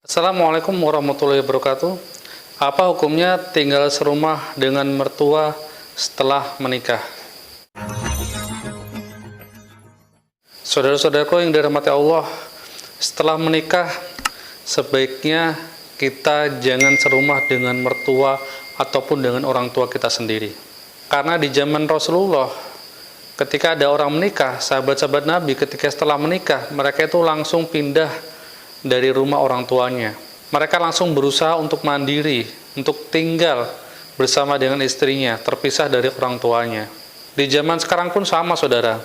Assalamualaikum warahmatullahi wabarakatuh. Apa hukumnya tinggal serumah dengan mertua setelah menikah? Saudara-saudaraku yang dirahmati Allah, setelah menikah sebaiknya kita jangan serumah dengan mertua ataupun dengan orang tua kita sendiri. Karena di zaman Rasulullah, ketika ada orang menikah, sahabat-sahabat Nabi ketika setelah menikah, mereka itu langsung pindah dari rumah orang tuanya. Mereka langsung berusaha untuk mandiri, untuk tinggal bersama dengan istrinya, terpisah dari orang tuanya. Di zaman sekarang pun sama, saudara.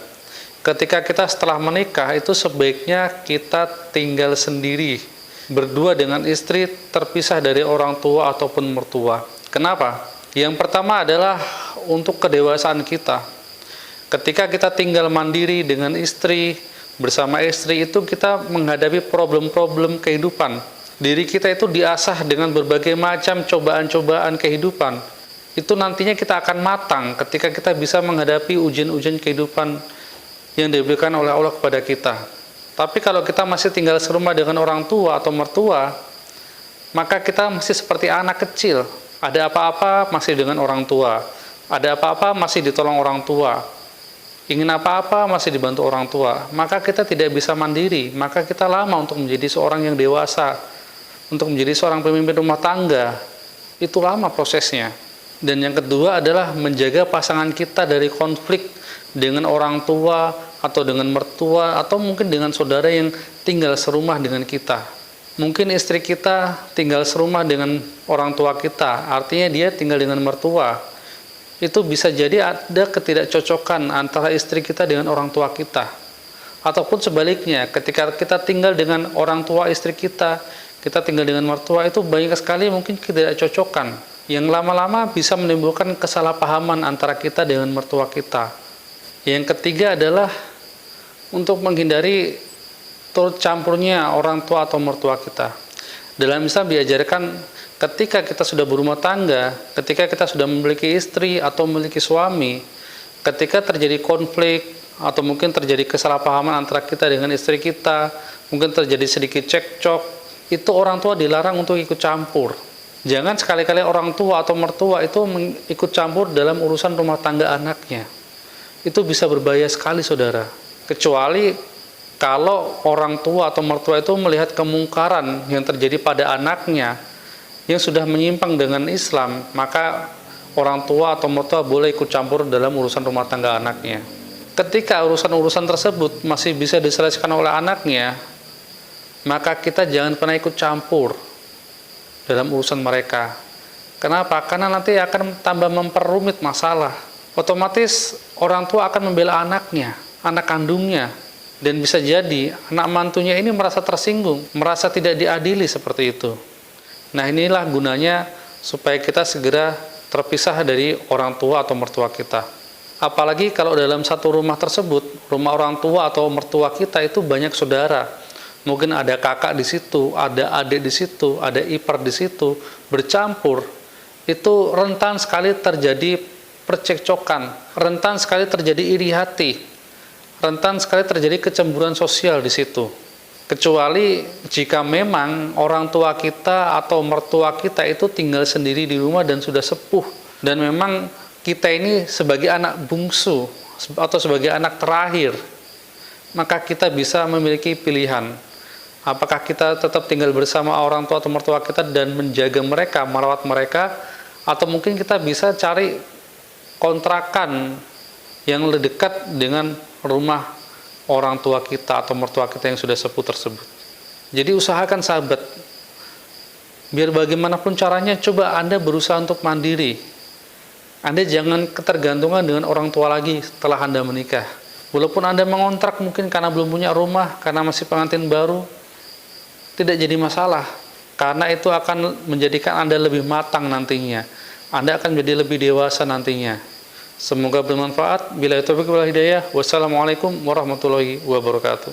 Ketika kita setelah menikah, itu sebaiknya kita tinggal sendiri, berdua dengan istri, terpisah dari orang tua ataupun mertua. Kenapa? Yang pertama adalah untuk kedewasaan kita. Ketika kita tinggal mandiri dengan istri, bersama istri itu kita menghadapi problem-problem kehidupan. Diri kita itu diasah dengan berbagai macam cobaan-cobaan kehidupan. Itu nantinya kita akan matang ketika kita bisa menghadapi ujian-ujian kehidupan yang diberikan oleh Allah kepada kita. Tapi kalau kita masih tinggal serumah dengan orang tua atau mertua, maka kita masih seperti anak kecil. Ada apa-apa masih dengan orang tua. Ada apa-apa masih ditolong orang tua. Ingin apa-apa masih dibantu orang tua, maka kita tidak bisa mandiri, maka kita lama untuk menjadi seorang yang dewasa, untuk menjadi seorang pemimpin rumah tangga. Itu lama prosesnya. Dan yang kedua adalah menjaga pasangan kita dari konflik dengan orang tua atau dengan mertua atau mungkin dengan saudara yang tinggal serumah dengan kita. Mungkin istri kita tinggal serumah dengan orang tua kita, artinya dia tinggal dengan mertua. Itu bisa jadi ada ketidakcocokan antara istri kita dengan orang tua kita. Ataupun sebaliknya, ketika kita tinggal dengan orang tua istri kita, kita tinggal dengan mertua, itu banyak sekali mungkin ketidakcocokan yang lama-lama bisa menimbulkan kesalahpahaman antara kita dengan mertua kita. Yang ketiga adalah untuk menghindari turut campurnya orang tua atau mertua kita. Dalam Islam diajarkan ketika kita sudah berumah tangga, ketika kita sudah memiliki istri atau memiliki suami, ketika terjadi konflik atau mungkin terjadi kesalahpahaman antara kita dengan istri kita, mungkin terjadi sedikit cekcok, itu orang tua dilarang untuk ikut campur. Jangan sekali-kali orang tua atau mertua itu ikut campur dalam urusan rumah tangga anaknya. Itu bisa berbahaya sekali, saudara. Kecuali kalau orang tua atau mertua itu melihat kemungkaran yang terjadi pada anaknya yang sudah menyimpang dengan Islam, maka orang tua atau mertua boleh ikut campur dalam urusan rumah tangga anaknya. Ketika urusan-urusan tersebut masih bisa diselesaikan oleh anaknya, maka kita jangan pernah ikut campur dalam urusan mereka. Kenapa? Karena nanti akan tambah memperrumit masalah. Otomatis orang tua akan membela anaknya, anak kandungnya, dan bisa jadi anak mantunya ini merasa tersinggung, merasa tidak diadili seperti itu. Nah, inilah gunanya supaya kita segera terpisah dari orang tua atau mertua kita. Apalagi kalau dalam satu rumah tersebut, rumah orang tua atau mertua kita itu banyak saudara. Mungkin ada kakak di situ, ada adik di situ, ada ipar di situ, bercampur. Itu rentan sekali terjadi percekcokan, rentan sekali terjadi iri hati, rentan sekali terjadi kecemburuan sosial di situ. Kecuali jika memang orang tua kita atau mertua kita itu tinggal sendiri di rumah dan sudah sepuh, dan memang kita ini sebagai anak bungsu atau sebagai anak terakhir, maka kita bisa memiliki pilihan. Apakah kita tetap tinggal bersama orang tua atau mertua kita dan menjaga mereka, merawat mereka, atau mungkin kita bisa cari kontrakan yang lebih dekat dengan rumah orang tua kita atau mertua kita yang sudah sepuh tersebut. Jadi usahakan, sahabat, biar bagaimanapun caranya, coba Anda berusaha untuk mandiri. Anda jangan ketergantungan dengan orang tua lagi setelah Anda menikah. Walaupun Anda mengontrak mungkin karena belum punya rumah, karena masih pengantin baru, tidak jadi masalah. Karena itu akan menjadikan Anda lebih matang nantinya. Anda akan menjadi lebih dewasa nantinya. Semoga bermanfaat. Bila taufiq wal hidayah. Wassalamualaikum warahmatullahi wabarakatuh.